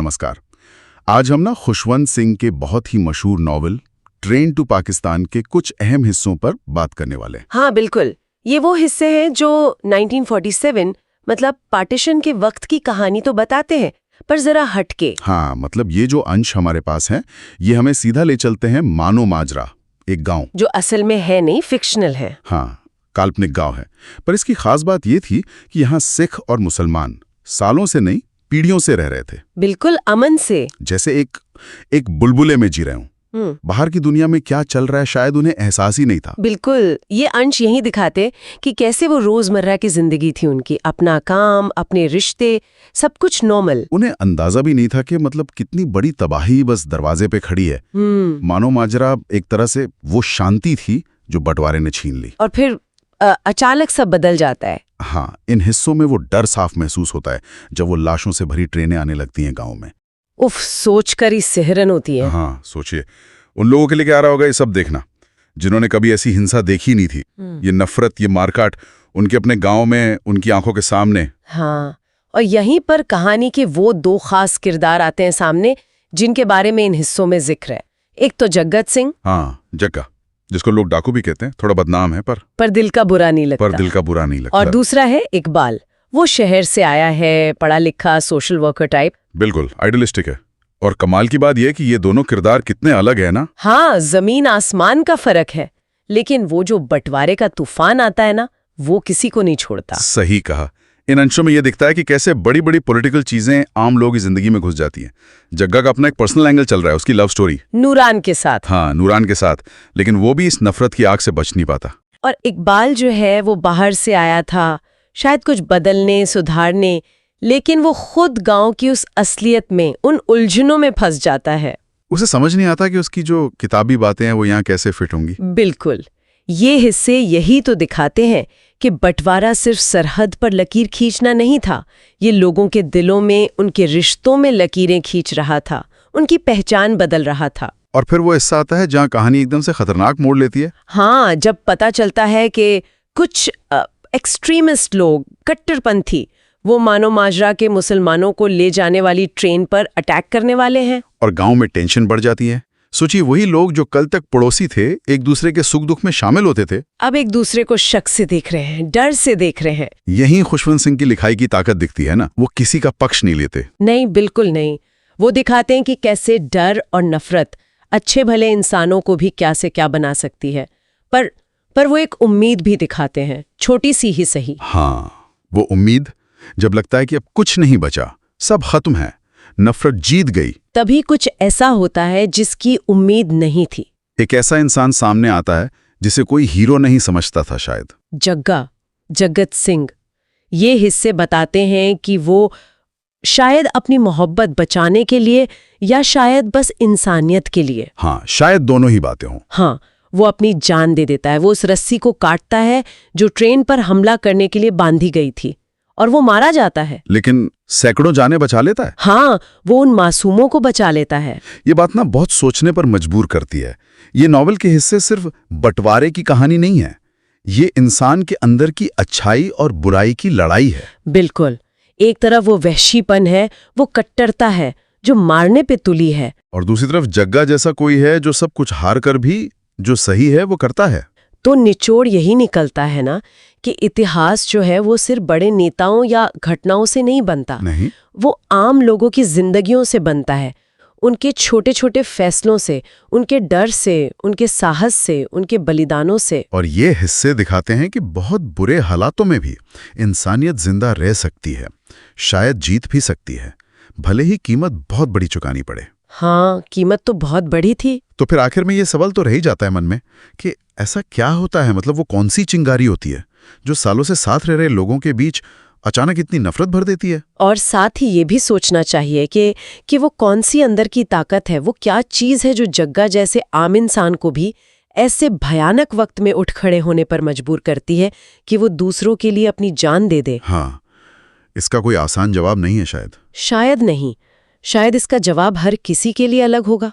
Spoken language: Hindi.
नमस्कार। आज हम ना खुशवंत सिंह के बहुत ही मशहूर नॉवल ट्रेन टू पाकिस्तान के कुछ अहम हिस्सों पर बात करने वाले हैं। हाँ बिल्कुल, ये वो हिस्से हैं जो 1947 मतलब पार्टीशन के वक्त की कहानी तो बताते हैं, पर जरा हटके। हाँ, मतलब ये जो अंश हमारे पास हैं, ये हमें सीधा ले चलते हैं मानो माजरा, एक गांव जो असल में है नहीं, फिक्शनल है। हाँ, काल्पनिक गांव है। पर इसकी खास बात ये थी कि यहाँ सिख और मुसलमान सालों से नहीं, पीढ़ियों से रह रहे थे। बिल्कुल अमन से, जैसे एक बुलबुले में जी रहे हूं। बाहर की दुनिया में क्या चल रहा है शायद उन्हें एहसास ही नहीं था। बिल्कुल, ये अंश यही दिखाते कि कैसे वो रोजमर्रा की जिंदगी थी उनकी, अपना काम, अपने रिश्ते, सब कुछ नॉर्मल। उन्हें अंदाजा भी नहीं था कि मतलब कितनी बड़ी तबाही बस दरवाजे पे खड़ी है। मानो माजरा एक तरह से वो शांति थी जो बंटवारे ने छीन ली, और फिर अचानक सब बदल जाता है। हाँ, इन हिस्सों में वो डर साफ महसूस होता है जब वो लाशों से भरी ट्रेनें आने लगती हैं गांव में। उफ, सोचकर ही सिहरन होती है। हाँ, सोचिए उन लोगों के लिए क्या आ रहा होगा ये सब देखना, जिन्होंने कभी ऐसी हिंसा देखी नहीं थी। ये नफरत, ये मारकाट उनके अपने गांव में, उनकी आंखों के सामने। हाँ, और यहीं पर कहानी के वो दो खास किरदार आते हैं सामने जिनके बारे में इन हिस्सों में जिक्र है। एक तो जगत सिंह। हाँ, जग्गा, जिसको लोग डाकू भी कहते हैं, थोड़ा बदनाम है पर दिल का बुरा नहीं लगता। और दूसरा है इकबाल, वो शहर से आया है, पढ़ा लिखा, सोशल वर्कर टाइप। बिल्कुल आइडियलिस्टिक है। और कमाल की बात यह कि ये दोनों किरदार कितने अलग है ना। हाँ, जमीन आसमान का फर्क है, लेकिन वो जो बंटवारे का तूफान आता है ना, वो किसी को नहीं छोड़ता। सही कहा। इन अंशों में ये दिखता है कि कैसे बड़ी बड़ी पॉलिटिकल चीजें आम लोगों की जिंदगी में घुस जाती हैं। जग्गा का अपना एक पर्सनल एंगल चल रहा है, उसकी लव स्टोरी नूरान के साथ। हाँ, नूरान के साथ, लेकिन वो भी इस नफरत की आग से बच नहीं पाता। और इकबाल जो है वो बाहर से आया था, शायद कुछ बदलने, सुधारने, लेकिन वो खुद गांव की उस असलियत में, उन उलझनों में फंस जाता है। उसे समझ नहीं आता कि उसकी जो किताबी बातें हैं वो यहाँ कैसे फिट होंगी। बिल्कुल, ये हिस्से यही तो दिखाते हैं कि बंटवारा सिर्फ सरहद पर लकीर खींचना नहीं था, ये लोगों के दिलों में, उनके रिश्तों में लकीरें खींच रहा था, उनकी पहचान बदल रहा था। और फिर वो हिस्सा आता है जहाँ कहानी एकदम से खतरनाक मोड़ लेती है। हाँ, जब पता चलता है कि कुछ एक्सट्रीमिस्ट लोग, कट्टरपंथी, वो मानो माजरा के मुसलमानों को ले जाने वाली ट्रेन पर अटैक करने वाले हैं। और गांव में टेंशन बढ़ जाती है। सोचिए, वही लोग जो कल तक पड़ोसी थे, एक दूसरे के सुख दुख में शामिल होते थे, अब एक दूसरे को शक से देख रहे हैं, डर से देख रहे हैं। यही खुशवंत सिंह की लिखाई की ताकत दिखती है ना। वो किसी का पक्ष नहीं लेते। नहीं, बिल्कुल नहीं। वो दिखाते हैं कि कैसे डर और नफरत अच्छे भले इंसानों को भी क्या से क्या बना सकती है। पर वो एक उम्मीद भी दिखाते हैं, छोटी सी ही सही। हाँ, वो उम्मीद, जब लगता है कि अब कुछ नहीं बचा, सब खत्म है, नफरत जीत गई, तभी कुछ ऐसा होता है जिसकी उम्मीद नहीं थी। एक ऐसा इंसान सामने आता है जिसे कोई हीरो नहीं समझता था शायद। जगत सिंह। ये हिस्से बताते हैं कि वो शायद अपनी मोहब्बत बचाने के लिए, या शायद बस इंसानियत के लिए, हाँ, शायद दोनों ही बातें हों। हाँ, वो अपनी जान दे देता है। वो उस रस्सी को काटता है जो ट्रेन पर हमला करने के लिए बांधी गई थी, और वो मारा जाता है, लेकिन सैकड़ों जानें बचा लेता है। हाँ, वो उन मासूमों को बचा लेता है। ये बात ना बहुत सोचने पर मजबूर करती है। ये नॉवल के हिस्से सिर्फ बंटवारे की कहानी नहीं है, ये इंसान के अंदर की अच्छाई और बुराई की लड़ाई है। बिल्कुल, एक तरफ वो वहशीपन है, वो कट्टरता है जो मारने पे तुली है, और दूसरी तरफ जग्गा जैसा कोई है जो सब कुछ हार कर भी जो सही है वो करता है। तो निचोड़ यही निकलता है ना कि इतिहास जो है वो सिर्फ बड़े नेताओं या घटनाओं से नहीं बनता, नहीं, वो आम लोगों की जिंदगियों से बनता है, उनके छोटे छोटे फैसलों से, उनके डर से, उनके साहस से, उनके बलिदानों से। और ये हिस्से दिखाते हैं कि बहुत बुरे हालातों में भी इंसानियत जिंदा रह सकती है, शायद जीत भी सकती है, भले ही कीमत बहुत बड़ी चुकानी पड़े। हाँ, कीमत तो बहुत बड़ी थी। तो फिर आखिर में ये सवाल तो रह ही जाता है मन में कि ऐसा क्या होता है, मतलब वो कौन सी चिंगारी होती है जो सालों से साथ रह रहे लोगों के बीच अचानक इतनी नफरत भर देती है। और साथ ही ये भी सोचना चाहिए कि वो कौन सी अंदर की ताकत है, वो क्या चीज है जो जग्गा जैसे आम इंसान को भी ऐसे भयानक वक्त में उठ खड़े होने पर मजबूर करती है कि वो दूसरों के लिए अपनी जान दे दे। हाँ, इसका कोई आसान जवाब नहीं है शायद। शायद नहीं, शायद इसका जवाब हर किसी के लिए अलग होगा।